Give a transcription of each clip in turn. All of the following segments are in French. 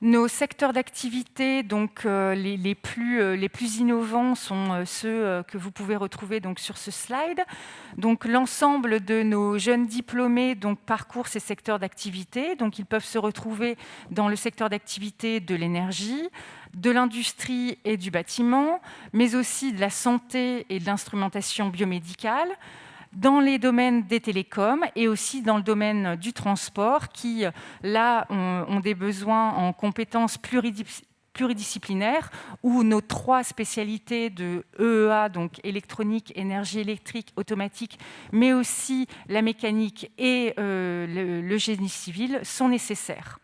Nos secteurs d'activité, donc les plus innovants sont ceux que vous pouvez retrouver donc sur ce slide. Donc l'ensemble de nos jeunes diplômés donc parcourent ces secteurs d'activité. Donc ils peuvent se retrouver dans le secteur d'activité de l'énergie, de l'industrie et du bâtiment, mais aussi de la santé et de l'instrumentation biomédicale, dans les domaines des télécoms et aussi dans le domaine du transport qui, là, ont des besoins en compétences pluridisciplinaires où nos 3 spécialités de EEA, donc électronique, énergie électrique, automatique, mais aussi la mécanique et le génie civil sont nécessaires.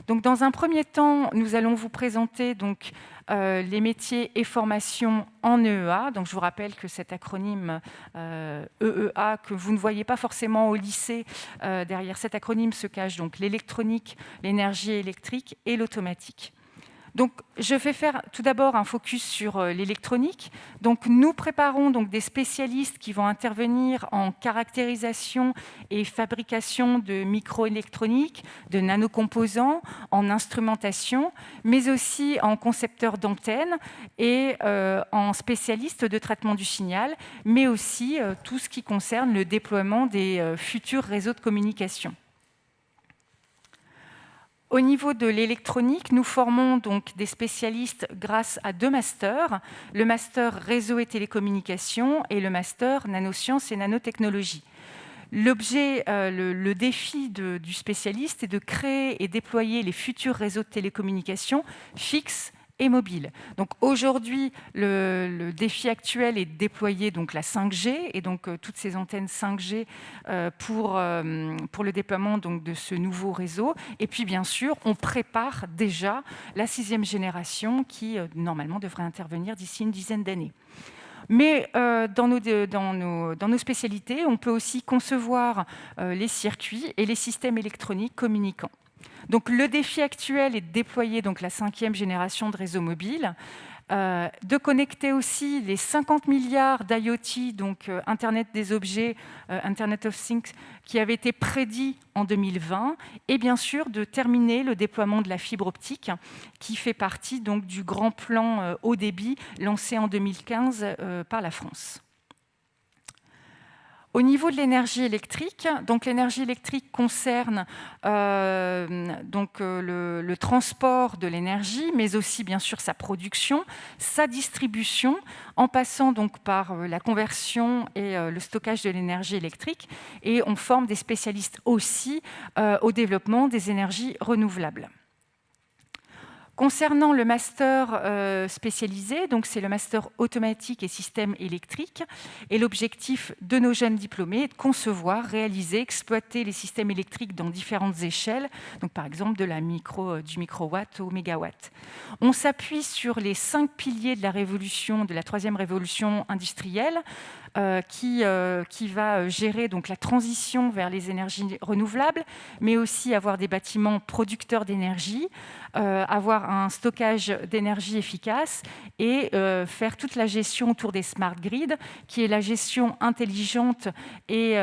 Donc, dans un premier temps, nous allons vous présenter donc, les métiers et formations en EEA. Donc, je vous rappelle que cet acronyme EEA, que vous ne voyez pas forcément au lycée, derrière cet acronyme se cache donc l'électronique, l'énergie électrique et l'automatique. Donc, je vais faire tout d'abord un focus sur l'électronique. Donc, nous préparons donc des spécialistes qui vont intervenir en caractérisation et fabrication de microélectronique, de nanocomposants, en instrumentation, mais aussi en concepteurs d'antennes et en spécialistes de traitement du signal, mais aussi tout ce qui concerne le déploiement des futurs réseaux de communication. Au niveau de l'électronique, nous formons donc des spécialistes grâce à 2 masters, le master réseau et télécommunications et le master nanosciences et nanotechnologies. L'objet, le défi du spécialiste est de créer et déployer les futurs réseaux de télécommunications fixes et mobiles. Donc aujourd'hui, le défi actuel est de déployer donc la 5G et donc toutes ces antennes 5G pour le déploiement donc de ce nouveau réseau. Et puis bien sûr, on prépare déjà la 6e génération qui normalement devrait intervenir d'ici une dizaine d'années. Mais dans nos spécialités, on peut aussi concevoir les circuits et les systèmes électroniques communicants. Donc, le défi actuel est de déployer donc, la 5e génération de réseaux mobiles, de connecter aussi les 50 milliards d'IoT, donc Internet des objets, Internet of Things, qui avaient été prédits en 2020, et bien sûr de terminer le déploiement de la fibre optique, qui fait partie donc, du grand plan haut débit lancé en 2015 par la France. Au niveau de l'énergie électrique, donc l'énergie électrique concerne le transport de l'énergie, mais aussi bien sûr sa production, sa distribution, en passant donc par la conversion et le stockage de l'énergie électrique. Et on forme des spécialistes aussi au développement des énergies renouvelables. Concernant le master spécialisé, donc c'est le master automatique et système électrique, et l'objectif de nos jeunes diplômés est de concevoir, réaliser, exploiter les systèmes électriques dans différentes échelles, donc par exemple du microwatt au mégawatt. On s'appuie sur les 5 piliers de la révolution, de la 3e révolution industrielle, qui va gérer donc la transition vers les énergies renouvelables, mais aussi avoir des bâtiments producteurs d'énergie, avoir un stockage d'énergie efficace et faire toute la gestion autour des smart grids, qui est la gestion intelligente et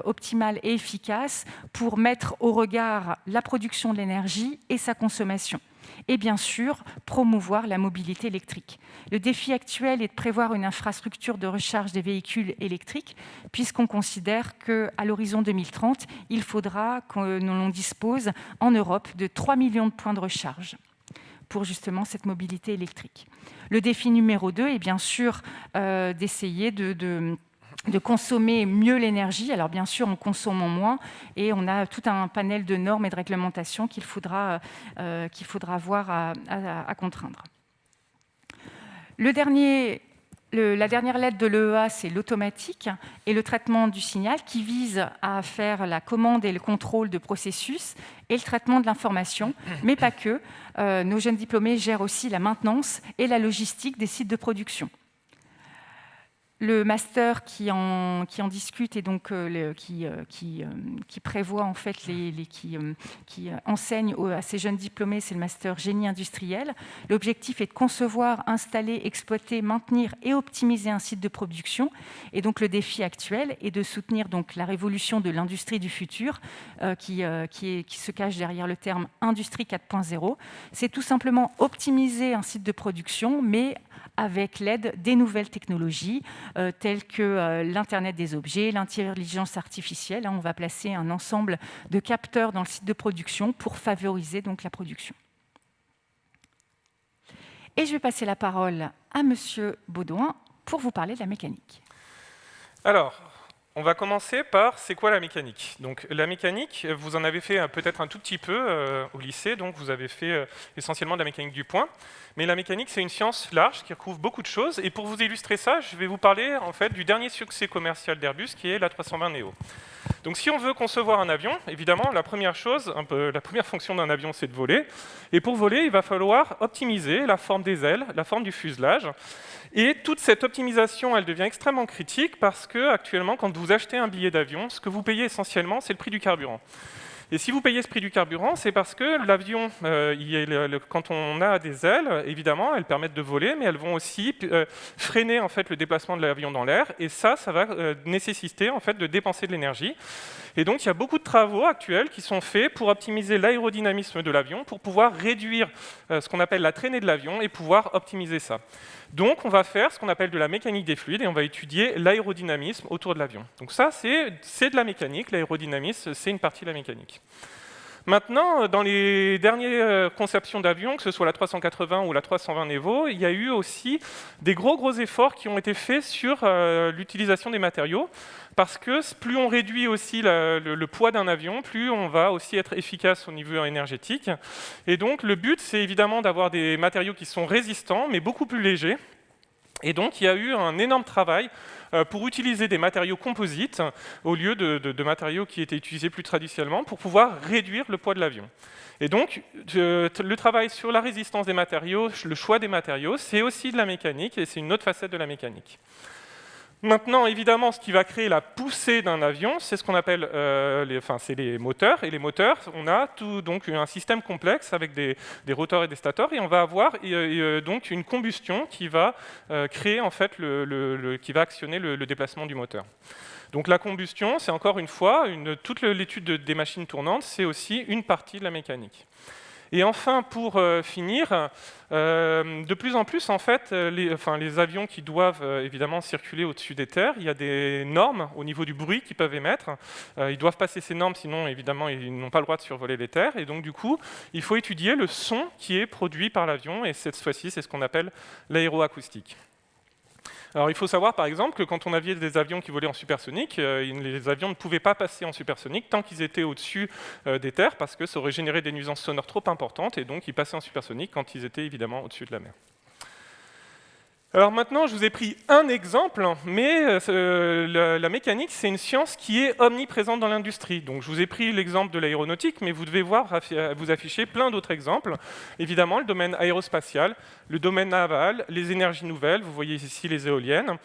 optimale et efficace pour mettre au regard la production de l'énergie et sa consommation. Et bien sûr, promouvoir la mobilité électrique. Le défi actuel est de prévoir une infrastructure de recharge des véhicules électriques, puisqu'on considère qu'à l'horizon 2030, il faudra que l'on dispose en Europe de 3 millions de points de recharge pour justement cette mobilité électrique. Le défi numéro 2 est bien sûr d'essayer de consommer mieux l'énergie. Alors bien sûr, en consommant moins, et on a tout un panel de normes et de réglementations qu'il faudra voir à contraindre. La dernière lettre de l'EEA, c'est l'automatique et le traitement du signal qui vise à faire la commande et le contrôle de processus et le traitement de l'information, mais pas que. Nos jeunes diplômés gèrent aussi la maintenance et la logistique des sites de production. Le master qui en discute et donc qui prévoit en fait qui enseigne à ces jeunes diplômés, c'est le master génie industriel. L'objectif est de concevoir, installer, exploiter, maintenir et optimiser un site de production. Et donc le défi actuel est de soutenir donc la révolution de l'industrie du futur qui se cache derrière le terme industrie 4.0. C'est tout simplement optimiser un site de production, mais avec l'aide des nouvelles technologies telles que l'Internet des objets, l'intelligence artificielle. On va placer un ensemble de capteurs dans le site de production pour favoriser donc la production. Et je vais passer la parole à Monsieur Baudouin pour vous parler de la mécanique. Alors, on va commencer par c'est quoi la mécanique? Donc la mécanique, vous en avez fait peut-être un tout petit peu au lycée, donc vous avez fait essentiellement de la mécanique du point. Mais la mécanique, c'est une science large qui recouvre beaucoup de choses. Et pour vous illustrer ça, je vais vous parler en fait du dernier succès commercial d'Airbus, qui est l'A320 Neo. Donc si on veut concevoir un avion, évidemment, la première fonction d'un avion, c'est de voler. Et pour voler, il va falloir optimiser la forme des ailes, la forme du fuselage. Et toute cette optimisation, elle devient extrêmement critique parce que actuellement, quand vous achetez un billet d'avion, ce que vous payez essentiellement, c'est le prix du carburant. Et si vous payez ce prix du carburant, c'est parce que l'avion, quand on a des ailes, évidemment, elles permettent de voler, mais elles vont aussi freiner en fait, le déplacement de l'avion dans l'air. Et ça va nécessiter en fait, de dépenser de l'énergie. Et donc, il y a beaucoup de travaux actuels qui sont faits pour optimiser l'aérodynamisme de l'avion, pour pouvoir réduire ce qu'on appelle la traînée de l'avion et pouvoir optimiser ça. Donc, on va faire ce qu'on appelle de la mécanique des fluides et on va étudier l'aérodynamisme autour de l'avion. Donc ça, c'est de la mécanique. L'aérodynamisme, c'est une partie de la mécanique. Maintenant, dans les dernières conceptions d'avions, que ce soit la 380 ou la 320 Nevo, il y a eu aussi des gros efforts qui ont été faits sur l'utilisation des matériaux, parce que plus on réduit aussi le poids d'un avion, plus on va aussi être efficace au niveau énergétique. Et donc, le but, c'est évidemment d'avoir des matériaux qui sont résistants, mais beaucoup plus légers. Et donc, il y a eu un énorme travail pour utiliser des matériaux composites au lieu de matériaux qui étaient utilisés plus traditionnellement pour pouvoir réduire le poids de l'avion. Et donc, le travail sur la résistance des matériaux, le choix des matériaux, c'est aussi de la mécanique et c'est une autre facette de la mécanique. Maintenant, évidemment, ce qui va créer la poussée d'un avion, c'est ce qu'on appelle les moteurs. Et les moteurs, on a donc un système complexe avec des rotors et des stators, et on va avoir donc une combustion qui va créer en fait qui va actionner le déplacement du moteur. Donc la combustion, c'est encore une fois toute l'étude des machines tournantes, c'est aussi une partie de la mécanique. Et enfin, pour finir, de plus en plus, en fait, les avions qui doivent évidemment circuler au-dessus des terres, il y a des normes au niveau du bruit qu'ils peuvent émettre. Ils doivent passer ces normes, sinon, évidemment, ils n'ont pas le droit de survoler les terres. Et donc, du coup, il faut étudier le son qui est produit par l'avion. Et cette fois-ci, c'est ce qu'on appelle l'aéroacoustique. Alors, il faut savoir, par exemple, que quand on avait des avions qui volaient en supersonique, les avions ne pouvaient pas passer en supersonique tant qu'ils étaient au-dessus des terres, parce que ça aurait généré des nuisances sonores trop importantes, et donc ils passaient en supersonique quand ils étaient évidemment au-dessus de la mer. Alors maintenant, je vous ai pris un exemple, mais la mécanique, c'est une science qui est omniprésente dans l'industrie. Donc je vous ai pris l'exemple de l'aéronautique, mais vous devez vous afficher plein d'autres exemples. Évidemment, le domaine aérospatial, le domaine naval, les énergies nouvelles, vous voyez ici les éoliennes.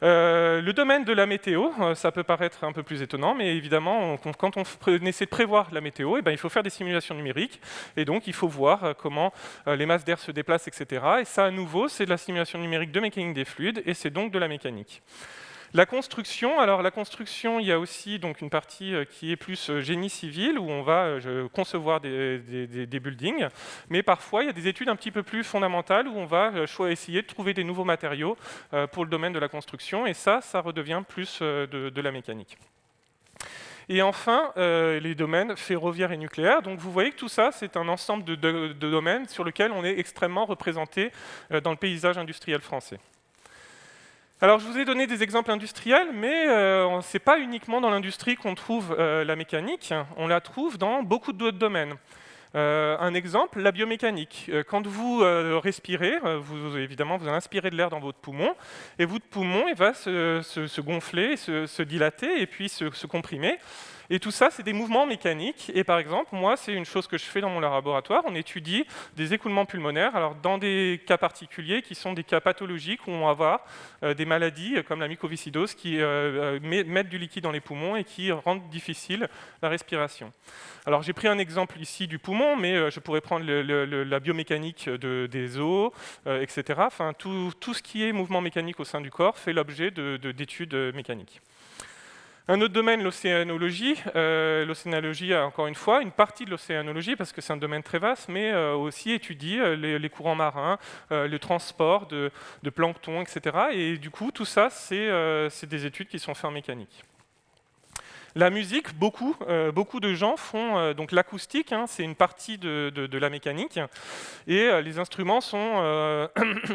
Le domaine de la météo, ça peut paraître un peu plus étonnant, mais évidemment, quand on essaie de prévoir la météo, il faut faire des simulations numériques, et donc il faut voir comment les masses d'air se déplacent, etc. Et ça, à nouveau, c'est de la simulation numérique de mécanique des fluides, et c'est donc de la mécanique. La construction, il y a aussi donc, une partie qui est plus génie civil, où on va concevoir des buildings, mais parfois il y a des études un petit peu plus fondamentales, où on va essayer de trouver des nouveaux matériaux pour le domaine de la construction, et ça redevient plus de la mécanique. Et enfin, les domaines ferroviaires et nucléaires. Donc vous voyez que tout ça, c'est un ensemble de domaines sur lesquels on est extrêmement représenté dans le paysage industriel français. Alors, je vous ai donné des exemples industriels, mais ce n'est pas uniquement dans l'industrie qu'on trouve la mécanique, on la trouve dans beaucoup d'autres domaines. Un exemple, la biomécanique. Quand vous respirez, évidemment, vous inspirez de l'air dans votre poumon, et votre poumon il va se gonfler, se dilater, et puis se comprimer. Et tout ça, c'est des mouvements mécaniques. Et par exemple, moi, c'est une chose que je fais dans mon laboratoire. On étudie des écoulements pulmonaires, alors dans des cas particuliers qui sont des cas pathologiques où on va avoir des maladies comme la mucoviscidose qui mettent du liquide dans les poumons et qui rendent difficile la respiration. Alors j'ai pris un exemple ici du poumon, mais je pourrais prendre la biomécanique des os, etc. Enfin, tout ce qui est mouvement mécanique au sein du corps fait l'objet d'études mécaniques. Un autre domaine, l'océanologie. L'océanologie, encore une fois, une partie de l'océanologie, parce que c'est un domaine très vaste, mais aussi étudie les courants marins, le transport de plancton, etc. Et du coup, tout ça, c'est des études qui sont faites en mécanique. La musique, beaucoup de gens font donc l'acoustique, hein, c'est une partie de la mécanique, et les instruments sont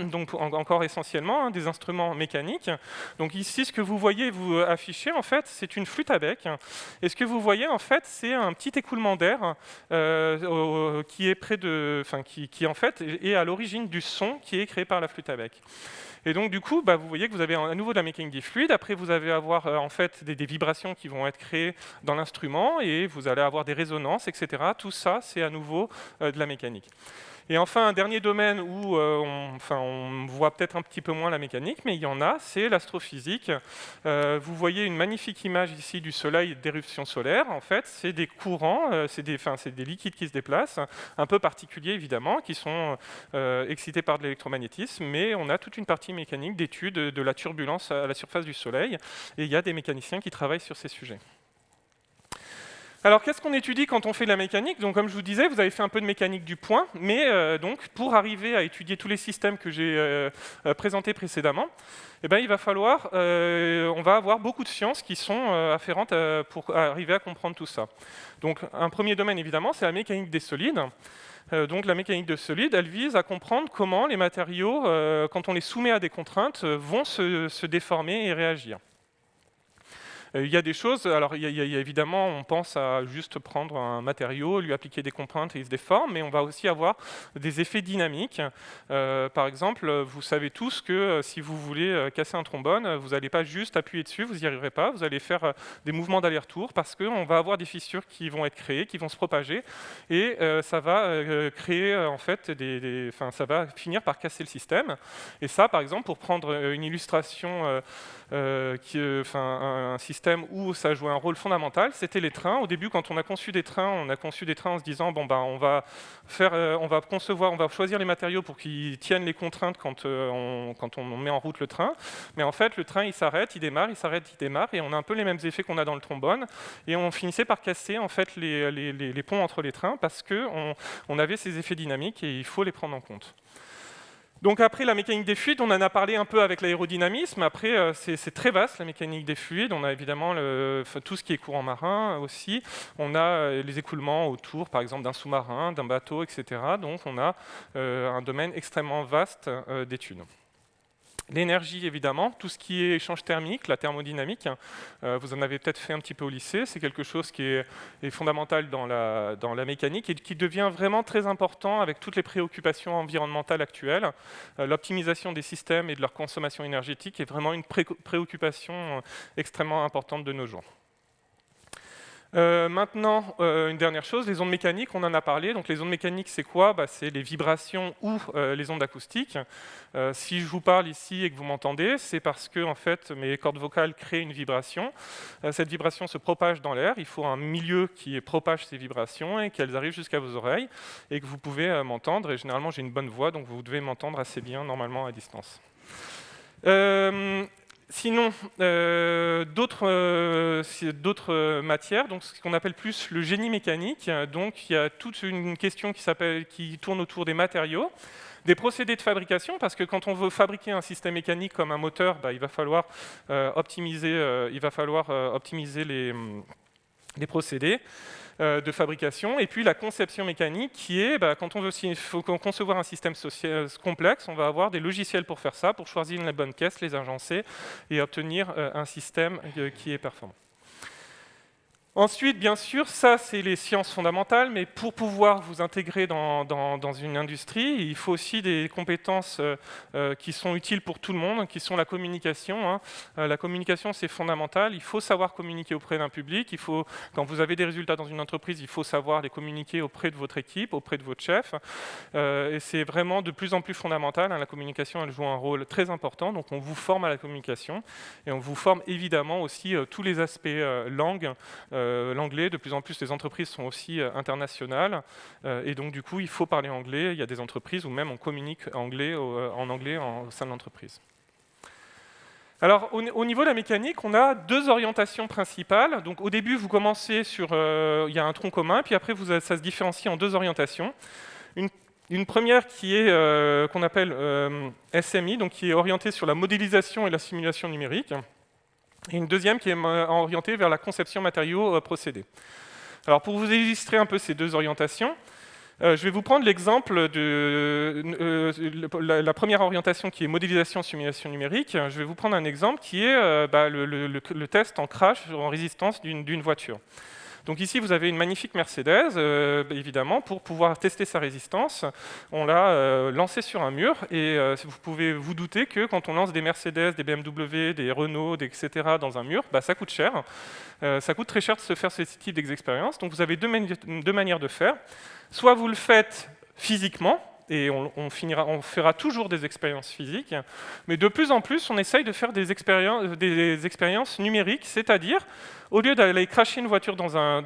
donc encore essentiellement des instruments mécaniques. Donc ici, ce que vous voyez vous afficher, en fait, c'est une flûte à bec, et ce que vous voyez, en fait, c'est un petit écoulement d'air qui est près de, enfin, qui en fait est à l'origine du son qui est créé par la flûte à bec. Et donc, du coup, vous voyez que vous avez à nouveau de la mécanique des fluides. Après, vous allez avoir en fait des vibrations qui vont être créées dans l'instrument et vous allez avoir des résonances, etc. Tout ça, c'est à nouveau de la mécanique. Et enfin, un dernier domaine où on voit peut-être un petit peu moins la mécanique, mais il y en a, c'est l'astrophysique. Vous voyez une magnifique image ici du Soleil, d'éruption solaire. En fait, c'est des courants, c'est des liquides qui se déplacent, un peu particuliers évidemment, qui sont excités par de l'électromagnétisme, mais on a toute une partie mécanique d'étude de la turbulence à la surface du Soleil, et il y a des mécaniciens qui travaillent sur ces sujets. Alors, qu'est-ce qu'on étudie quand on fait de la mécanique? Donc, comme je vous disais, vous avez fait un peu de mécanique du point, mais donc, pour arriver à étudier tous les systèmes que j'ai présentés précédemment, eh bien, il va falloir, on va avoir beaucoup de sciences qui sont afférentes pour arriver à comprendre tout ça. Donc, un premier domaine, évidemment, c'est la mécanique des solides. Donc, la mécanique des solides, elle vise à comprendre comment les matériaux, quand on les soumet à des contraintes, vont se déformer et réagir. Il y a des choses, alors il y a évidemment, on pense à juste prendre un matériau, lui appliquer des contraintes et il se déforme, mais on va aussi avoir des effets dynamiques. Par exemple, vous savez tous que si vous voulez casser un trombone, vous n'allez pas juste appuyer dessus, vous n'y arriverez pas, vous allez faire des mouvements d'aller-retour parce qu'on va avoir des fissures qui vont être créées, qui vont se propager, et ça va créer en fait ça va finir par casser le système. Et ça, par exemple, pour prendre une illustration, un système où ça jouait un rôle fondamental, c'était les trains. Au début, quand on a conçu des trains, en se disant bon on va choisir les matériaux pour qu'ils tiennent les contraintes quand on met en route le train. Mais en fait, le train il s'arrête, il démarre, il s'arrête, il démarre, et on a un peu les mêmes effets qu'on a dans le trombone. Et on finissait par casser en fait les ponts entre les trains parce que on avait ces effets dynamiques et il faut les prendre en compte. Donc après, la mécanique des fluides, on en a parlé un peu avec l'aérodynamisme. Après, c'est très vaste, la mécanique des fluides. On a évidemment tout ce qui est courant marin aussi. On a les écoulements autour, par exemple, d'un sous-marin, d'un bateau, etc. Donc on a un domaine extrêmement vaste d'études. L'énergie, évidemment, tout ce qui est échange thermique, la thermodynamique, vous en avez peut-être fait un petit peu au lycée, c'est quelque chose qui est fondamental dans la mécanique et qui devient vraiment très important avec toutes les préoccupations environnementales actuelles. L'optimisation des systèmes et de leur consommation énergétique est vraiment une préoccupation extrêmement importante de nos jours. Maintenant, une dernière chose, les ondes mécaniques, on en a parlé. Donc les ondes mécaniques, c'est quoi? C'est les vibrations ou les ondes acoustiques. Si je vous parle ici et que vous m'entendez, c'est parce que en fait, mes cordes vocales créent une vibration. Cette vibration se propage dans l'air. Il faut un milieu qui propage ces vibrations et qu'elles arrivent jusqu'à vos oreilles et que vous pouvez m'entendre. Et généralement, j'ai une bonne voix, donc vous devez m'entendre assez bien normalement à distance. Sinon, d'autres matières, donc ce qu'on appelle plus le génie mécanique. Donc, il y a toute une question qui tourne autour des matériaux, des procédés de fabrication, parce que quand on veut fabriquer un système mécanique comme un moteur, il va falloir optimiser les procédés de fabrication, et puis la conception mécanique qui est, quand on veut concevoir un système complexe, on va avoir des logiciels pour faire ça, pour choisir la bonne caisse, les agencer et obtenir un système qui est performant. Ensuite, bien sûr, ça, c'est les sciences fondamentales, mais pour pouvoir vous intégrer dans une industrie, il faut aussi des compétences qui sont utiles pour tout le monde, qui sont la communication, hein. La communication, c'est fondamental. Il faut savoir communiquer auprès d'un public. Quand vous avez des résultats dans une entreprise, il faut savoir les communiquer auprès de votre équipe, auprès de votre chef. Et c'est vraiment de plus en plus fondamental, hein. La communication, elle joue un rôle très important. Donc, on vous forme à la communication. Et on vous forme évidemment aussi tous les aspects langue. L'anglais, de plus en plus, les entreprises sont aussi internationales, et donc du coup, il faut parler anglais. Il y a des entreprises où même on communique en anglais au sein de l'entreprise. Alors, au niveau de la mécanique, on a deux orientations principales. Donc, au début, vous commencez sur, il y a un tronc commun, puis après, ça se différencie en deux orientations. Une première qui est qu'on appelle SMI, donc qui est orientée sur la modélisation et la simulation numérique. Et une deuxième qui est orientée vers la conception matériaux procédés. Alors pour vous illustrer un peu ces deux orientations, je vais vous prendre l'exemple de la première orientation qui est modélisation simulation numérique. Je vais vous prendre un exemple qui est le test en crash en résistance d'une voiture. Donc ici, vous avez une magnifique Mercedes, évidemment, pour pouvoir tester sa résistance. On l'a lancée sur un mur, et vous pouvez vous douter que quand on lance des Mercedes, des BMW, des Renault, etc. dans un mur, ça coûte cher. Ça coûte très cher de se faire ce type d'expérience. Donc vous avez deux manières de faire. Soit vous le faites physiquement, et on fera toujours des expériences physiques, mais de plus en plus, on essaye de faire des expériences numériques, c'est-à-dire, au lieu d'aller crasher une voiture dans un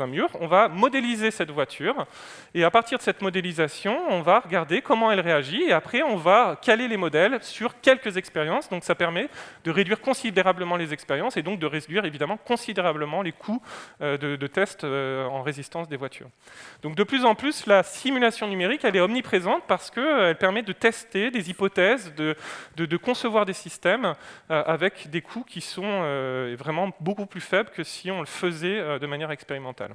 mur, on va modéliser cette voiture, et à partir de cette modélisation, on va regarder comment elle réagit, et après, on va caler les modèles sur quelques expériences, donc ça permet de réduire considérablement les expériences, et donc de réduire évidemment considérablement les coûts de tests en résistance des voitures. Donc de plus en plus, la simulation numérique, elle est omniprésente parce qu'elle permet de tester des hypothèses, de concevoir des systèmes avec des coûts qui sont vraiment beaucoup plus faibles que si on le faisait de manière expérimentale.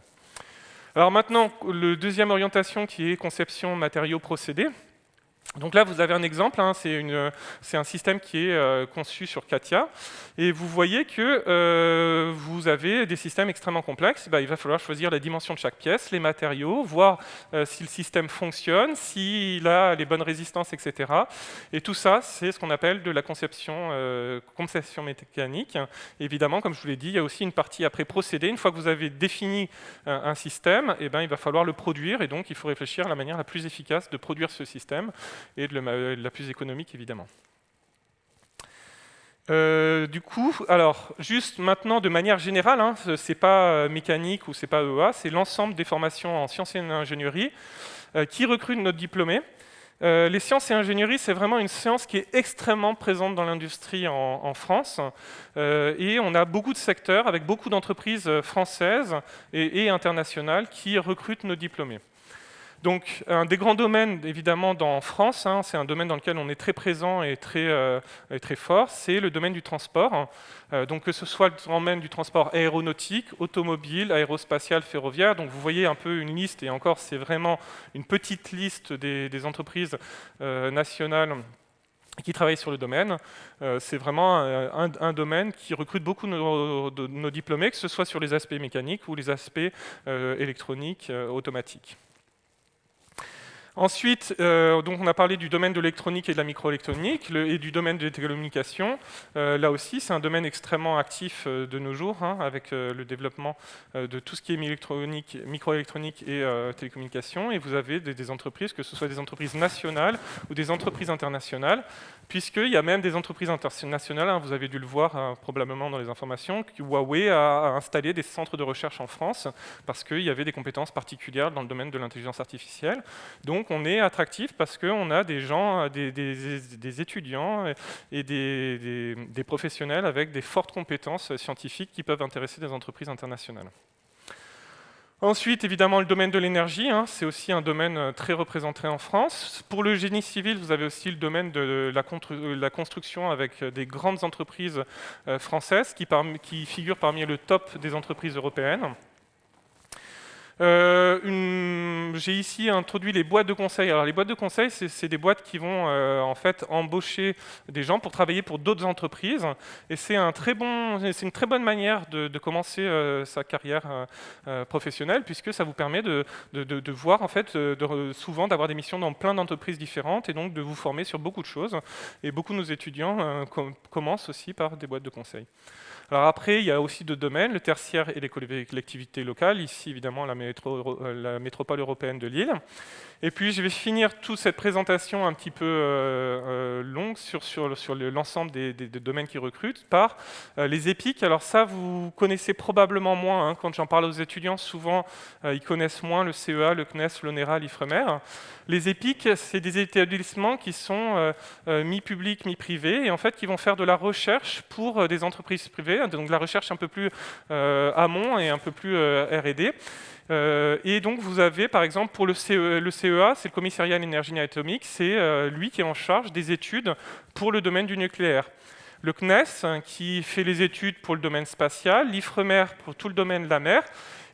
Alors maintenant, la deuxième orientation qui est conception matériaux procédés. Donc là, vous avez un exemple, hein, c'est un système qui est conçu sur CATIA, et vous voyez que vous avez des systèmes extrêmement complexes. Il va falloir choisir la dimension de chaque pièce, les matériaux, voir si le système fonctionne, s'il a les bonnes résistances, etc. Et tout ça, c'est ce qu'on appelle de la conception mécanique. Évidemment, comme je vous l'ai dit, il y a aussi une partie après procédé. Une fois que vous avez défini un système, il va falloir le produire, et donc il faut réfléchir à la manière la plus efficace de produire ce système, et de la plus économique, évidemment. Du coup, alors, juste maintenant, de manière générale, hein, c'est pas mécanique ou c'est pas EEA, c'est l'ensemble des formations en sciences et ingénierie qui recrutent notre diplômé. Les sciences et ingénierie, c'est vraiment une science qui est extrêmement présente dans l'industrie en France, et on a beaucoup de secteurs avec beaucoup d'entreprises françaises et internationales qui recrutent nos diplômés. Donc, un des grands domaines, évidemment, en France, hein, c'est un domaine dans lequel on est très présent et très fort, c'est le domaine du transport. Donc, que ce soit le domaine du transport aéronautique, automobile, aérospatial, ferroviaire. Donc, vous voyez un peu une liste, et encore, c'est vraiment une petite liste des entreprises nationales qui travaillent sur le domaine. C'est vraiment un domaine qui recrute beaucoup de nos diplômés, que ce soit sur les aspects mécaniques ou les aspects électroniques, automatiques. Ensuite, donc on a parlé du domaine de l'électronique et de la microélectronique et du domaine des télécommunications. Là aussi, c'est un domaine extrêmement actif de nos jours, hein, avec le développement de tout ce qui est microélectronique et télécommunications. Et vous avez des entreprises, que ce soit des entreprises nationales ou des entreprises internationales, puisqu'il y a même des entreprises internationales, hein, vous avez dû le voir probablement dans les informations, que Huawei a installé des centres de recherche en France parce qu'il y avait des compétences particulières dans le domaine de l'intelligence artificielle. Donc on est attractif parce qu'on a des gens, des étudiants et des professionnels avec des fortes compétences scientifiques qui peuvent intéresser des entreprises internationales. Ensuite, évidemment, le domaine de l'énergie, hein, c'est aussi un domaine très représenté en France. Pour le génie civil, vous avez aussi le domaine de la construction avec des grandes entreprises françaises qui figurent parmi le top des entreprises européennes. J'ai ici introduit les boîtes de conseil. Alors les boîtes de conseil, c'est des boîtes qui vont en fait embaucher des gens pour travailler pour d'autres entreprises. Et c'est une très bonne manière de commencer sa carrière professionnelle, puisque ça vous permet de voir en fait souvent d'avoir des missions dans plein d'entreprises différentes et donc de vous former sur beaucoup de choses. Et beaucoup de nos étudiants commencent aussi par des boîtes de conseil. Alors après, il y a aussi deux domaines, le tertiaire et les collectivités locales. Ici, évidemment, la métropole européenne de Lille. Et puis, je vais finir toute cette présentation un petit peu longue sur l'ensemble des domaines qui recrutent par les EPIC. Alors ça, vous connaissez probablement moins. Quand j'en parle aux étudiants, souvent, ils connaissent moins le CEA, le CNES, l'ONERA, l'IFREMER. Les EPIC, c'est des établissements qui sont mi-publics, mi-privés, et en fait, qui vont faire de la recherche pour des entreprises privées, donc de la recherche un peu plus amont et un peu plus R&D. Et donc vous avez par exemple pour le CEA, c'est le Commissariat à l'énergie atomique, c'est lui qui est en charge des études pour le domaine du nucléaire. Le CNES qui fait les études pour le domaine spatial, l'IFREMER pour tout le domaine de la mer,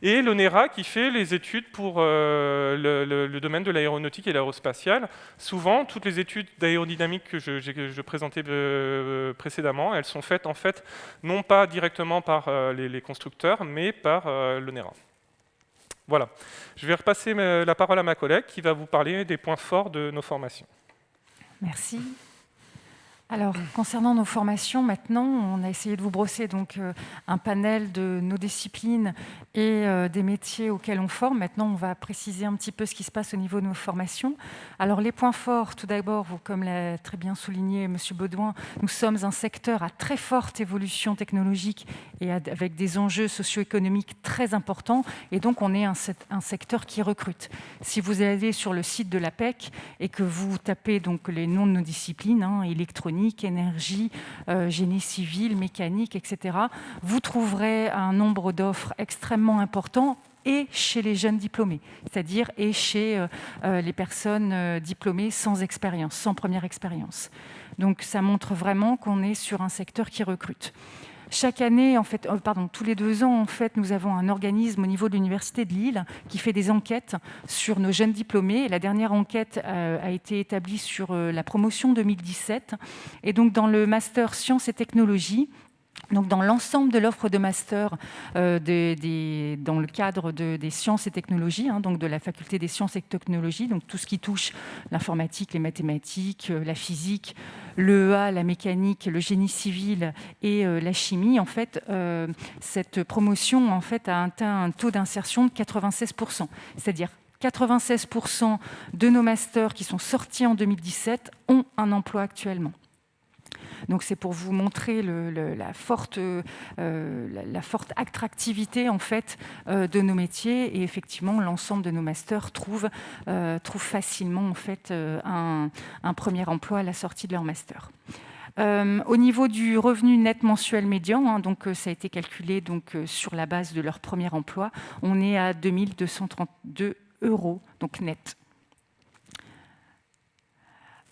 et l'ONERA qui fait les études pour le domaine de l'aéronautique et l'aérospatiale. Souvent, toutes les études d'aérodynamique que je présentais précédemment, elles sont faites en fait non pas directement par les constructeurs, mais par l'ONERA. Voilà. Je vais repasser la parole à ma collègue qui va vous parler des points forts de nos formations. Merci. Alors, concernant nos formations, maintenant, on a essayé de vous brosser donc, un panel de nos disciplines et des métiers auxquels on forme. Maintenant, on va préciser un petit peu ce qui se passe au niveau de nos formations. Alors, les points forts, tout d'abord, comme l'a très bien souligné M. Baudouin, nous sommes un secteur à très forte évolution technologique et avec des enjeux socio-économiques très importants. Et donc, on est un secteur qui recrute. Si vous allez sur le site de l'APEC et que vous tapez donc, les noms de nos disciplines, électronique, énergie, génie civil, mécanique, etc., vous trouverez un nombre d'offres extrêmement important et chez les jeunes diplômés, c'est-à-dire et chez les personnes diplômées sans expérience, sans première expérience. Donc ça montre vraiment qu'on est sur un secteur qui recrute. Chaque année, en fait, tous les 2 ans, en fait, nous avons un organisme au niveau de l'Université de Lille qui fait des enquêtes sur nos jeunes diplômés. Et la dernière enquête a été établie sur la promotion 2017. Et donc, dans le master sciences et technologies, donc dans l'ensemble de l'offre de master dans le cadre des sciences et technologies, donc de la faculté des sciences et technologies, donc tout ce qui touche l'informatique, les mathématiques, la physique, l'EA, la mécanique, le génie civil et la chimie, en fait, cette promotion en fait, a atteint un taux d'insertion de 96%. C'est-à-dire 96% de nos masters qui sont sortis en 2017 ont un emploi actuellement. Donc c'est pour vous montrer la forte attractivité en fait, de nos métiers, et effectivement l'ensemble de nos masters trouve facilement en fait, un premier emploi à la sortie de leur master. Au niveau du revenu net mensuel médian, donc ça a été calculé donc, sur la base de leur premier emploi, on est à 2 232 €, donc net.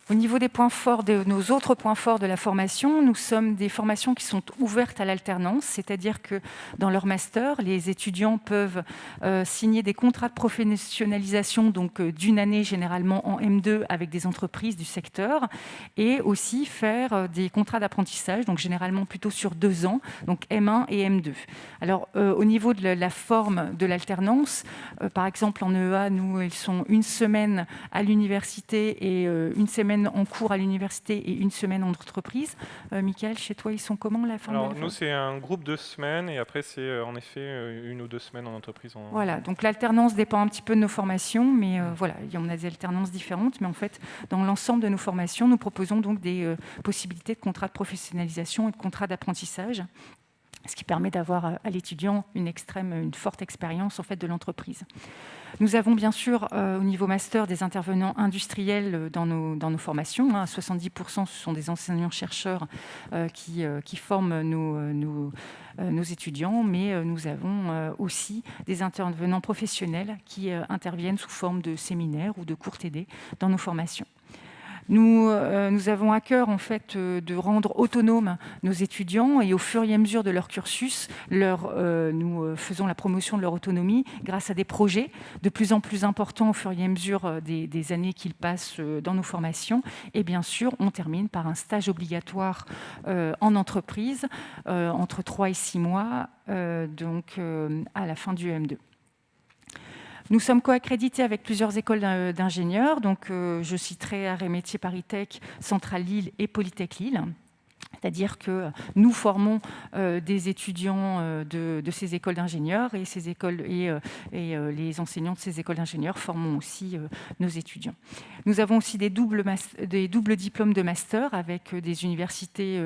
Au niveau des points forts, de nos autres points forts de la formation, nous sommes des formations qui sont ouvertes à l'alternance, c'est-à-dire que dans leur master, les étudiants peuvent signer des contrats de professionnalisation donc d'une année généralement en M2 avec des entreprises du secteur, et aussi faire des contrats d'apprentissage, donc généralement plutôt sur 2 ans, donc M1 et M2. Alors au niveau de la forme de l'alternance, par exemple en EA, nous ils sont 1 semaine à l'université et 1 semaine en cours à l'université et 1 semaine en entreprise. Michael, chez toi, ils sont comment la forme? Alors nous, c'est un groupe de semaines et après, c'est en effet 1 ou 2 semaines en entreprise. Voilà, donc l'alternance dépend un petit peu de nos formations, mais voilà, on a des alternances différentes, mais en fait, dans l'ensemble de nos formations, nous proposons donc des possibilités de contrats de professionnalisation et de contrats d'apprentissage, ce qui permet d'avoir à l'étudiant une forte expérience en fait, de l'entreprise. Nous avons bien sûr au niveau master des intervenants industriels dans nos formations. 70% ce sont des enseignants-chercheurs qui forment nos étudiants, mais nous avons aussi des intervenants professionnels qui interviennent sous forme de séminaires ou de cours TD dans nos formations. Nous avons à cœur en fait de rendre autonomes nos étudiants et au fur et à mesure de leur cursus, nous faisons la promotion de leur autonomie grâce à des projets de plus en plus importants au fur et à mesure des années qu'ils passent dans nos formations. Et bien sûr, on termine par un stage obligatoire en entreprise entre 3 et 6 mois, à la fin du EM2. Nous sommes co-accrédités avec plusieurs écoles d'ingénieurs, donc je citerai Arts et Métiers ParisTech, Centrale Lille et Polytech Lille. C'est-à-dire que nous formons des étudiants de ces écoles d'ingénieurs et les enseignants de ces écoles d'ingénieurs forment aussi nos étudiants. Nous avons aussi des doubles diplômes de master avec des universités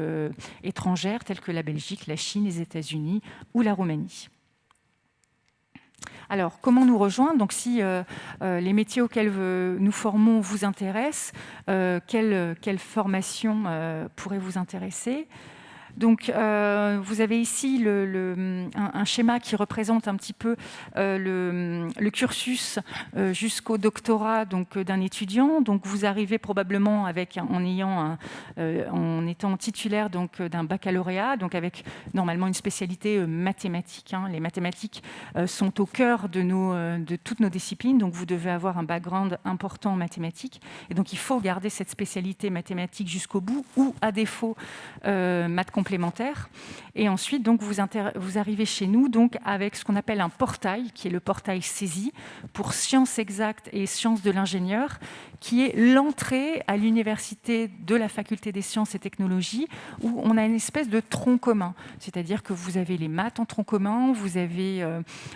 étrangères telles que la Belgique, la Chine, les États-Unis ou la Roumanie. Alors, comment nous rejoindre? Donc, si les métiers auxquels nous formons vous intéressent, quelle formation pourrait vous intéresser? Donc, vous avez ici un schéma qui représente un petit peu le cursus jusqu'au doctorat d'un étudiant. Donc, vous arrivez probablement en étant titulaire d'un baccalauréat, donc avec normalement une spécialité mathématique. Les mathématiques sont au cœur de toutes nos disciplines, donc vous devez avoir un background important en mathématiques. Et donc, il faut garder cette spécialité mathématique jusqu'au bout, ou à défaut, maths complémentaire. Et ensuite, donc, vous arrivez chez nous donc, avec ce qu'on appelle un portail, qui est le portail saisie, pour sciences exactes et sciences de l'ingénieur, qui est l'entrée à l'université de la faculté des sciences et technologies, où on a une espèce de tronc commun. C'est-à-dire que vous avez les maths en tronc commun, vous avez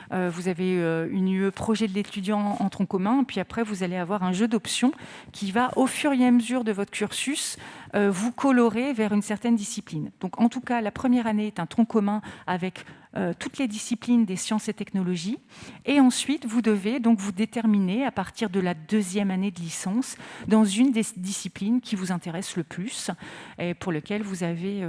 une UE projet de l'étudiant en tronc commun, puis après, vous allez avoir un jeu d'options qui va, au fur et à mesure de votre cursus, vous colorer vers une certaine discipline. Donc, en tout cas, la première année est un tronc commun avec toutes les disciplines des sciences et technologies. Et ensuite, vous devez donc vous déterminer à partir de la deuxième année de licence dans une des disciplines qui vous intéresse le plus et pour lequel vous avez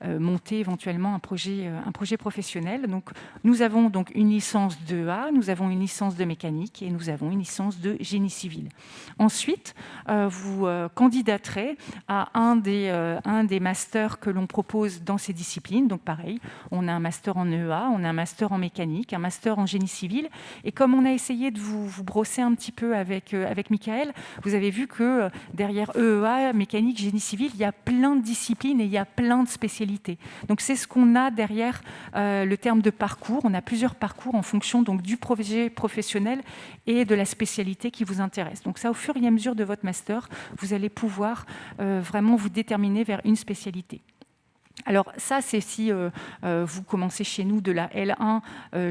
monté éventuellement un projet professionnel. Donc, nous avons donc une licence de A, nous avons une licence de mécanique et nous avons une licence de génie civil. Ensuite, vous candidaterez à un des masters que l'on propose dans ces disciplines. Donc, pareil, on a un master en EA, on a un master en mécanique, un master en génie civil. Et comme on a essayé de vous brosser un petit peu avec Michael, vous avez vu que derrière EEA, mécanique, génie civil, il y a plein de disciplines et il y a plein de spécialités. Donc c'est ce qu'on a derrière le terme de parcours. On a plusieurs parcours en fonction donc, du projet professionnel et de la spécialité qui vous intéresse. Donc ça, au fur et à mesure de votre master, vous allez pouvoir vraiment vous déterminer vers une spécialité. Alors ça, c'est si vous commencez chez nous de la L1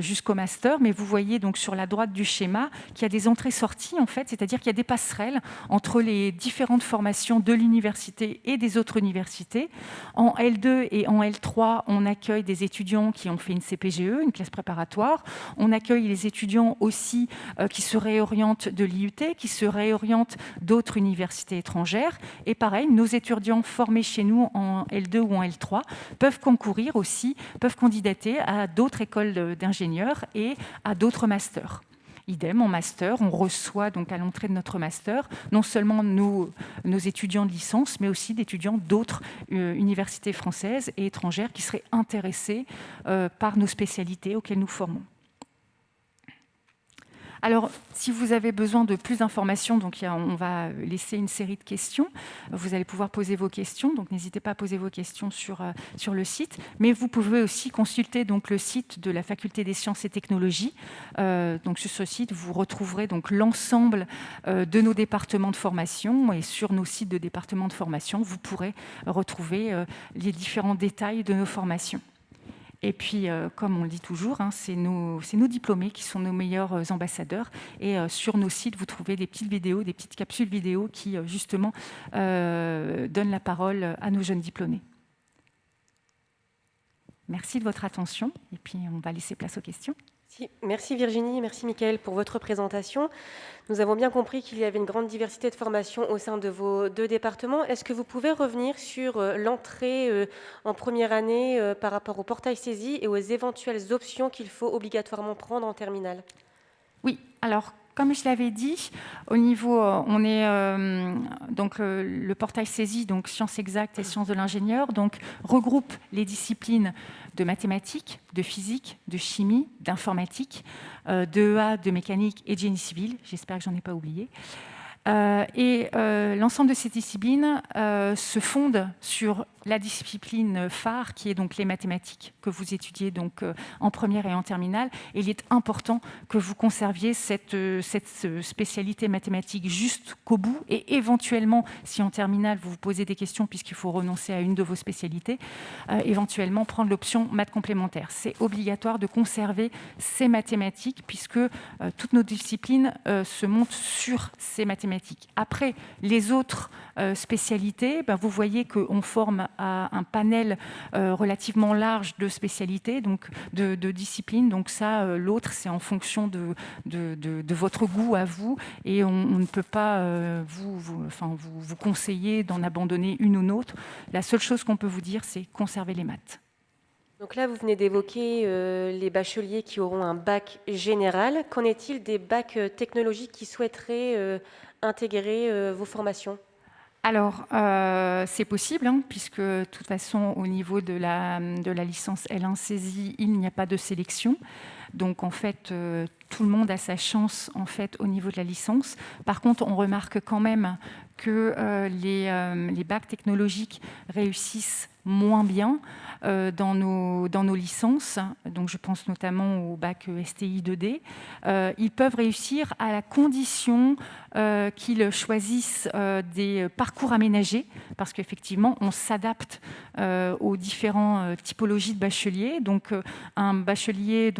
jusqu'au master, mais vous voyez donc sur la droite du schéma qu'il y a des entrées-sorties en fait, c'est-à-dire qu'il y a des passerelles entre les différentes formations de l'université et des autres universités. En L2 et en L3, on accueille des étudiants qui ont fait une CPGE, une classe préparatoire. On accueille les étudiants aussi qui se réorientent de l'IUT, qui se réorientent d'autres universités étrangères. Et pareil, nos étudiants formés chez nous en L2 ou en L3 peuvent concourir aussi, peuvent candidater à d'autres écoles d'ingénieurs et à d'autres masters. Idem, en master, on reçoit donc à l'entrée de notre master non seulement nos étudiants de licence, mais aussi d'étudiants d'autres universités françaises et étrangères qui seraient intéressés par nos spécialités auxquelles nous formons. Alors, si vous avez besoin de plus d'informations, donc on va laisser une série de questions. Vous allez pouvoir poser vos questions, donc n'hésitez pas à poser vos questions sur le site. Mais vous pouvez aussi consulter donc, le site de la Faculté des Sciences et Technologies. Donc, sur ce site, vous retrouverez donc l'ensemble de nos départements de formation. Et sur nos sites de départements de formation, vous pourrez retrouver les différents détails de nos formations. Et puis, comme on le dit toujours, c'est nos diplômés qui sont nos meilleurs ambassadeurs. Et sur nos sites, vous trouvez des petites vidéos, des petites capsules vidéo qui, justement, donnent la parole à nos jeunes diplômés. Merci de votre attention. Et puis, on va laisser place aux questions. Merci Virginie, merci Michael pour votre présentation. Nous avons bien compris qu'il y avait une grande diversité de formations au sein de vos deux départements. Est-ce que vous pouvez revenir sur l'entrée en première année par rapport au portail saisie et aux éventuelles options qu'il faut obligatoirement prendre en terminale? Oui, alors comme je l'avais dit, au niveau, on est donc le portail saisie, donc sciences exactes et sciences de l'ingénieur, donc regroupe les disciplines de mathématiques, de physique, de chimie, d'informatique, d'EA, de mécanique et de génie civil. J'espère que j'en ai pas oublié. L'ensemble de ces disciplines se fondent sur la discipline phare qui est donc les mathématiques que vous étudiez donc en première et en terminale. Et il est important que vous conserviez cette spécialité mathématique jusqu'au bout et éventuellement, si en terminale vous vous posez des questions puisqu'il faut renoncer à une de vos spécialités, éventuellement prendre l'option maths complémentaires. C'est obligatoire de conserver ces mathématiques puisque toutes nos disciplines se montent sur ces mathématiques. Après, les autres spécialités, vous voyez qu'on forme à un panel relativement large de spécialités, donc de disciplines. Donc ça, l'autre, c'est en fonction de votre goût à vous, et on ne peut pas vous conseiller d'en abandonner une ou l'autre. La seule chose qu'on peut vous dire, c'est conserver les maths. Donc là, vous venez d'évoquer les bacheliers qui auront un bac général. Qu'en est-il des bacs technologiques qui souhaiteraient intégrer vos formations ? Alors, c'est possible, puisque de toute façon, au niveau de la licence L1 saisie, il n'y a pas de sélection. Donc, en fait, tout le monde a sa chance en fait, au niveau de la licence. Par contre, on remarque quand même que les bacs technologiques réussissent moins bien dans nos licences. Donc, je pense notamment au bac STI 2D. Ils peuvent réussir à la condition qu'ils choisissent des parcours aménagés, parce qu'effectivement, on s'adapte aux différentes typologies de bacheliers. Donc, un bachelier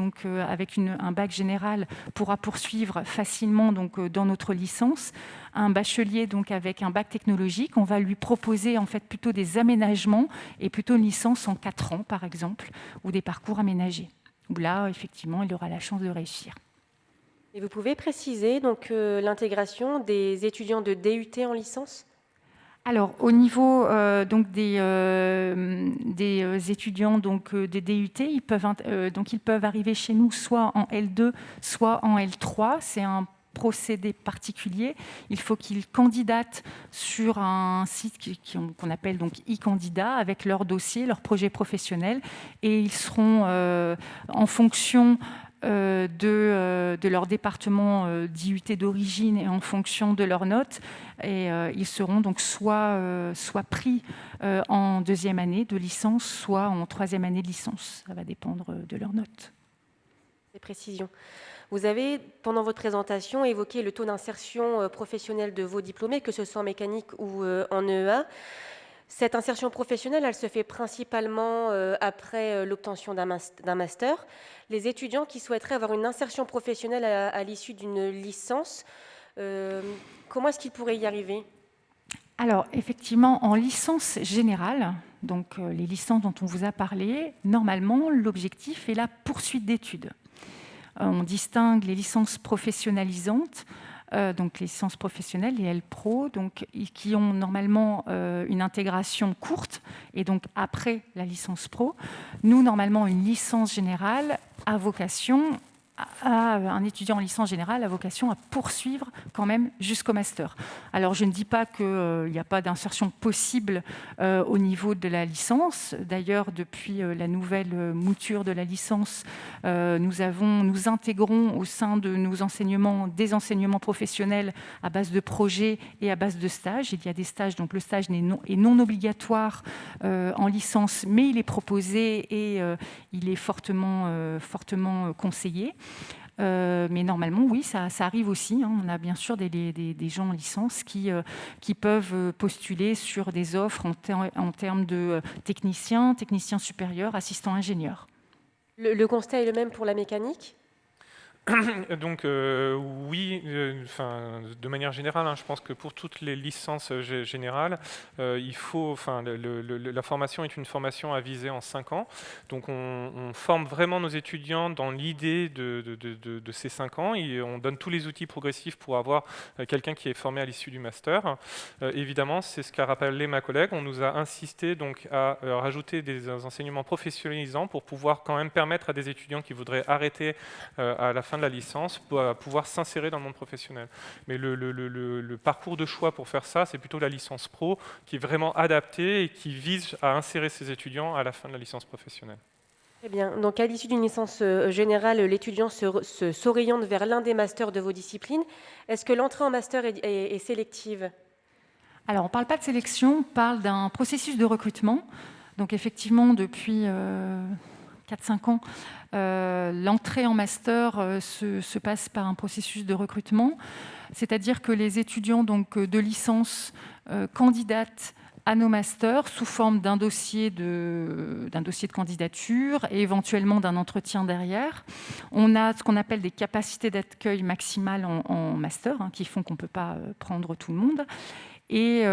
avec un bac général pourra poursuivre facilement dans notre licence. Un bachelier avec un bac technologique, on va lui proposer en fait plutôt des aménagements et plutôt une licence en 4 ans, par exemple, ou des parcours aménagés, où là, effectivement, il aura la chance de réussir. Et vous pouvez préciser l'intégration des étudiants de DUT en licence ? Alors, au niveau des étudiants des DUT, ils peuvent arriver chez nous soit en L2, soit en L3. C'est un procédé particulier. Il faut qu'ils candidatent sur un site qu'on appelle donc e-candidat avec leur dossier, leur projet professionnel, et ils seront en fonction de leur département d'IUT d'origine et en fonction de leurs notes, et ils seront donc soit pris en 2e année de licence, soit en 3e année de licence. Ça va dépendre de leurs notes. Des précisions. Vous avez, pendant votre présentation, évoqué le taux d'insertion professionnelle de vos diplômés, que ce soit en mécanique ou en EA. Cette insertion professionnelle, elle se fait principalement après l'obtention d'un master. Les étudiants qui souhaiteraient avoir une insertion professionnelle à l'issue d'une licence, comment est-ce qu'ils pourraient y arriver ? Alors, effectivement, en licence générale, donc les licences dont on vous a parlé, normalement, l'objectif est la poursuite d'études. On distingue les licences professionnalisantes, donc les licences professionnelles, les L-Pro, qui ont normalement une intégration courte, et donc après la licence pro. Nous, normalement, une licence générale a vocation un étudiant en licence générale a vocation à poursuivre quand même jusqu'au master. Alors, je ne dis pas qu'il n'y a pas d'insertion possible au niveau de la licence. D'ailleurs, depuis la nouvelle mouture de la licence, nous intégrons au sein de nos enseignements des enseignements professionnels à base de projets et à base de stages. Il y a des stages, donc le stage est non obligatoire en licence, mais il est proposé et il est fortement conseillé. Mais normalement, oui, ça arrive aussi. On a bien sûr des gens en licence qui peuvent postuler sur des offres en termes de techniciens supérieurs, assistants ingénieurs. Le constat est le même pour la mécanique ? Donc oui, de manière générale, je pense que pour toutes les licences générales, il faut, la formation est une formation à viser en 5 ans. Donc on forme vraiment nos étudiants dans l'idée de ces 5 ans et on donne tous les outils progressifs pour avoir quelqu'un qui est formé à l'issue du master. Évidemment, c'est ce qu'a rappelé ma collègue. On nous a insisté donc à rajouter des enseignements professionnalisants pour pouvoir quand même permettre à des étudiants qui voudraient arrêter à la fin de la licence pour pouvoir s'insérer dans le monde professionnel. Mais le parcours de choix pour faire ça, c'est plutôt la licence pro qui est vraiment adaptée et qui vise à insérer ses étudiants à la fin de la licence professionnelle. Très bien. Donc, à l'issue d'une licence générale, l'étudiant s'oriente vers l'un des masters de vos disciplines. Est-ce que l'entrée en master est sélective? Alors, on ne parle pas de sélection, on parle d'un processus de recrutement. Donc, effectivement, depuis 4-5 ans, l'entrée en master se passe par un processus de recrutement. C'est-à-dire que les étudiants donc, de licence candidatent à nos masters sous forme d'un dossier de candidature et éventuellement d'un entretien derrière. On a ce qu'on appelle des capacités d'accueil maximales en master, qui font qu'on ne peut pas prendre tout le monde. Et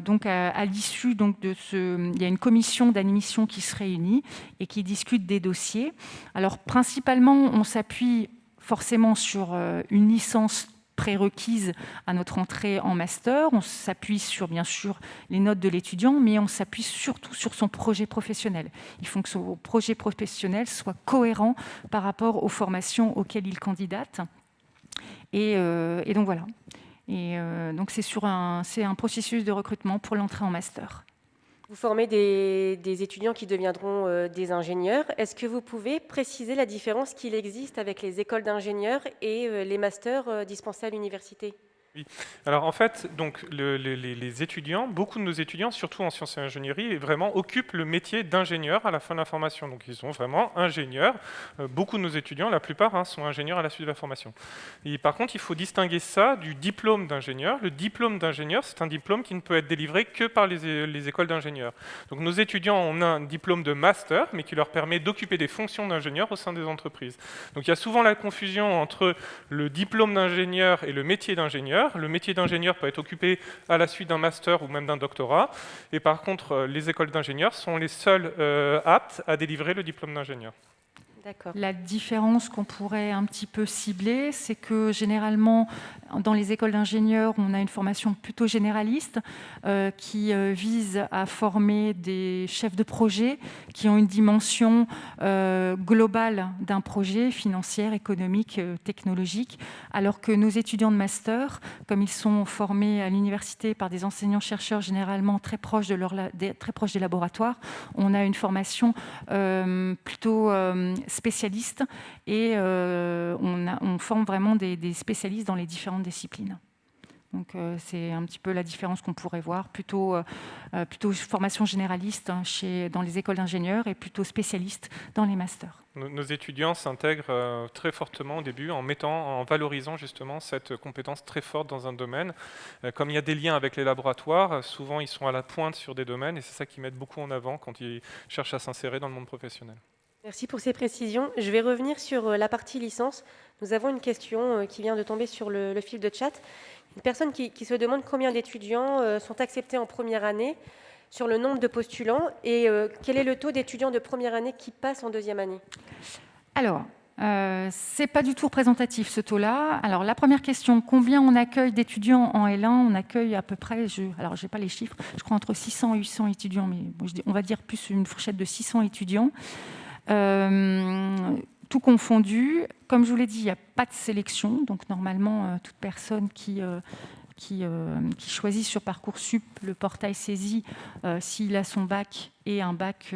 donc à l'issue donc, il y a une commission d'admission qui se réunit et qui discute des dossiers. Alors principalement, on s'appuie forcément sur une licence prérequise à notre entrée en master. On s'appuie sur, bien sûr, les notes de l'étudiant, mais on s'appuie surtout sur son projet professionnel. Il faut que son projet professionnel soit cohérent par rapport aux formations auxquelles il candidate. Et donc voilà. Et donc c'est un processus de recrutement pour l'entrée en master. Vous formez des étudiants qui deviendront des ingénieurs. Est-ce que vous pouvez préciser la différence qu'il existe avec les écoles d'ingénieurs et les masters dispensés à l'université ? Oui. Alors en fait, donc, les étudiants, beaucoup de nos étudiants, surtout en sciences et ingénierie, vraiment occupent le métier d'ingénieur à la fin de la formation. Donc ils sont vraiment ingénieurs. Beaucoup de nos étudiants, la plupart, sont ingénieurs à la suite de la formation. Et par contre, il faut distinguer ça du diplôme d'ingénieur. Le diplôme d'ingénieur, c'est un diplôme qui ne peut être délivré que par les écoles d'ingénieurs. Donc nos étudiants ont un diplôme de master, mais qui leur permet d'occuper des fonctions d'ingénieur au sein des entreprises. Donc il y a souvent la confusion entre le diplôme d'ingénieur et le métier d'ingénieur. Le métier d'ingénieur peut être occupé à la suite d'un master ou même d'un doctorat. Et par contre, les écoles d'ingénieurs sont les seules aptes à délivrer le diplôme d'ingénieur. D'accord. La différence qu'on pourrait un petit peu cibler, c'est que généralement, dans les écoles d'ingénieurs, on a une formation plutôt généraliste qui vise à former des chefs de projet qui ont une dimension globale d'un projet, financière, économique, technologique, alors que nos étudiants de master, comme ils sont formés à l'université par des enseignants-chercheurs généralement très proches des laboratoires, on a une formation plutôt spécialistes et on forme vraiment des spécialistes dans les différentes disciplines. Donc c'est un petit peu la différence qu'on pourrait voir, plutôt formation généraliste dans les écoles d'ingénieurs et plutôt spécialiste dans les masters. Nos étudiants s'intègrent très fortement au début en valorisant justement cette compétence très forte dans un domaine. Comme il y a des liens avec les laboratoires, souvent ils sont à la pointe sur des domaines et c'est ça qu'ils mettent beaucoup en avant quand ils cherchent à s'insérer dans le monde professionnel. Merci pour ces précisions. Je vais revenir sur la partie licence. Nous avons une question qui vient de tomber sur le fil de chat. Une personne qui se demande combien d'étudiants sont acceptés en première année, sur le nombre de postulants et quel est le taux d'étudiants de première année qui passent en deuxième année ? Alors, c'est pas du tout représentatif ce taux-là. Alors la première question, combien on accueille d'étudiants en L1 ? On accueille à peu près, alors j'ai pas les chiffres, je crois entre 600 et 800 étudiants, mais bon, on va dire plus une fourchette de 600 étudiants. Tout confondu. Comme je vous l'ai dit, il n'y a pas de sélection. Donc normalement, toute personne qui choisit sur Parcoursup le portail saisie, s'il a son bac et un bac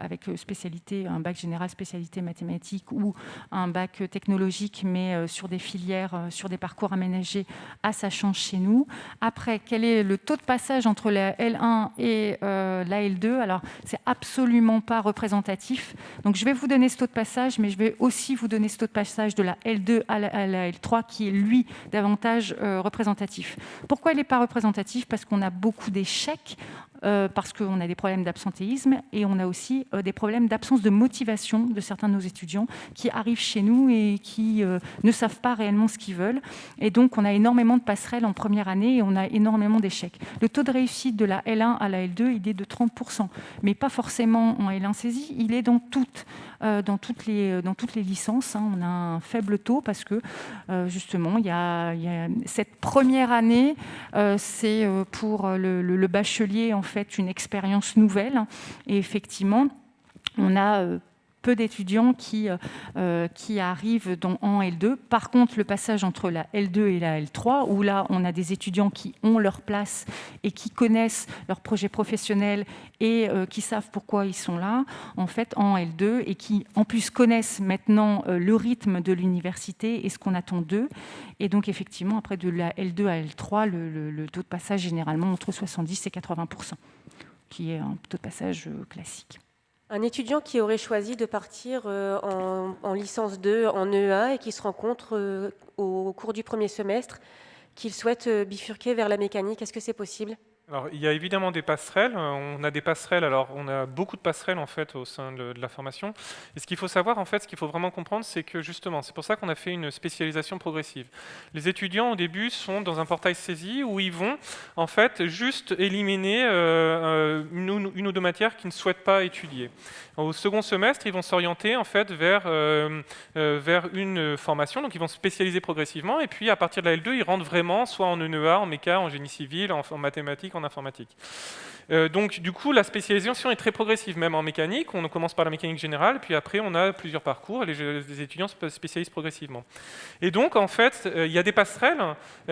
avec spécialité, un bac général spécialité mathématiques ou un bac technologique, mais sur des filières, sur des parcours aménagés, à sa chance chez nous. Après, quel est le taux de passage entre la L1 et la L2 ? Alors, c'est absolument pas représentatif. Donc, je vais vous donner ce taux de passage, mais je vais aussi vous donner ce taux de passage de la L2 à la L3, qui est, lui, davantage représentatif. Pourquoi il n'est pas représentatif ? Parce qu'on a beaucoup d'échecs, parce qu'on a des problèmes d'absentéisme et on a aussi des problèmes d'absence de motivation de certains de nos étudiants qui arrivent chez nous et qui ne savent pas réellement ce qu'ils veulent. Et donc, on a énormément de passerelles en première année et on a énormément d'échecs. Le taux de réussite de la L1 à la L2, il est de 30%, mais pas forcément en L1 saisie, il est dans toutes les licences. On a un faible taux parce que, justement, il y a cette première année, c'est pour le bachelier, en fait, une expérience nouvelle. Et effectivement, on a peu d'étudiants qui arrivent en L2. Par contre, le passage entre la L2 et la L3, où là, on a des étudiants qui ont leur place et qui connaissent leur projet professionnel et qui savent pourquoi ils sont là, en fait, en L2, et qui, en plus, connaissent maintenant le rythme de l'université et ce qu'on attend d'eux. Et donc, effectivement, après, de la L2 à L3, le taux de passage, généralement, entre 70 et 80%, qui est un taux de passage classique. Un étudiant qui aurait choisi de partir en licence 2, en EEA, et qui se rencontre au cours du premier semestre, qu'il souhaite bifurquer vers la mécanique, est-ce que c'est possible ? Alors, il y a évidemment des passerelles. On a des passerelles. Alors, on a beaucoup de passerelles en fait au sein de la formation. Et ce qu'il faut savoir, en fait, ce qu'il faut vraiment comprendre, c'est que justement, c'est pour ça qu'on a fait une spécialisation progressive. Les étudiants, au début, sont dans un portail saisie où ils vont, en fait, juste éliminer une ou deux matières qu'ils ne souhaitent pas étudier. Au second semestre, ils vont s'orienter en fait vers une formation. Donc, ils vont se spécialiser progressivement. Et puis, à partir de la L2, ils rentrent vraiment soit en ENEA, en méca, en génie civil, en mathématiques, en informatique. Donc du coup, la spécialisation est très progressive, même en mécanique. On commence par la mécanique générale, puis après on a plusieurs parcours, et les étudiants se spécialisent progressivement. Et donc en fait, il y a des passerelles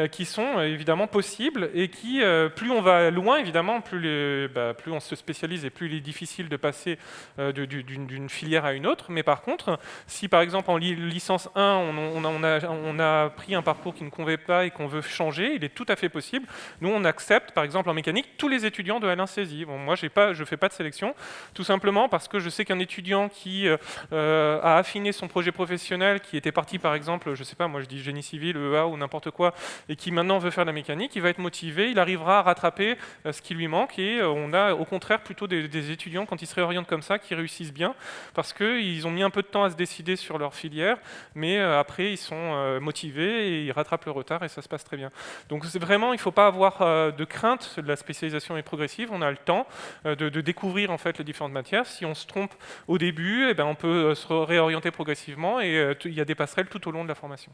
qui sont évidemment possibles, et qui, plus on va loin, évidemment, plus on se spécialise, et plus il est difficile de passer d'une filière à une autre. Mais par contre, si par exemple en licence 1, on a pris un parcours qui ne convient pas et qu'on veut changer, il est tout à fait possible. Nous, on accepte, par exemple en mécanique, tous les étudiants de L1 saisie. Bon, moi, je ne fais pas de sélection, tout simplement parce que je sais qu'un étudiant qui a affiné son projet professionnel, qui était parti, par exemple, je ne sais pas, moi je dis génie civil, EA ou n'importe quoi, et qui maintenant veut faire de la mécanique, il va être motivé, il arrivera à rattraper ce qui lui manque, et on a au contraire plutôt des étudiants, quand ils se réorientent comme ça, qui réussissent bien, parce qu'ils ont mis un peu de temps à se décider sur leur filière, mais après, ils sont motivés, et ils rattrapent le retard, et ça se passe très bien. Donc c'est vraiment, il ne faut pas avoir de crainte, la spécialisation est progressive, on a le temps de découvrir en fait les différentes matières. Si on se trompe au début, on peut se réorienter progressivement, et il y a des passerelles tout au long de la formation.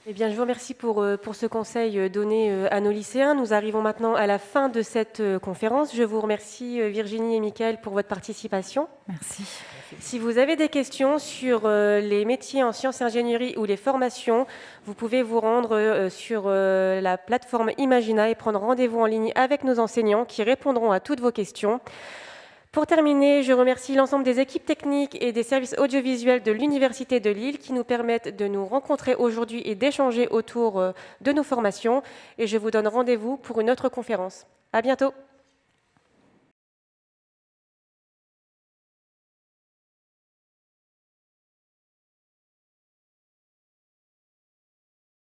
Eh bien, je vous remercie pour ce conseil donné à nos lycéens. Nous arrivons maintenant à la fin de cette conférence. Je vous remercie Virginie et Mickaël pour votre participation. Merci. Si vous avez des questions sur les métiers en sciences et ingénierie ou les formations, vous pouvez vous rendre sur la plateforme Imagina et prendre rendez-vous en ligne avec nos enseignants qui répondront à toutes vos questions. Pour terminer, je remercie l'ensemble des équipes techniques et des services audiovisuels de l'Université de Lille qui nous permettent de nous rencontrer aujourd'hui et d'échanger autour de nos formations. Et je vous donne rendez-vous pour une autre conférence. À bientôt.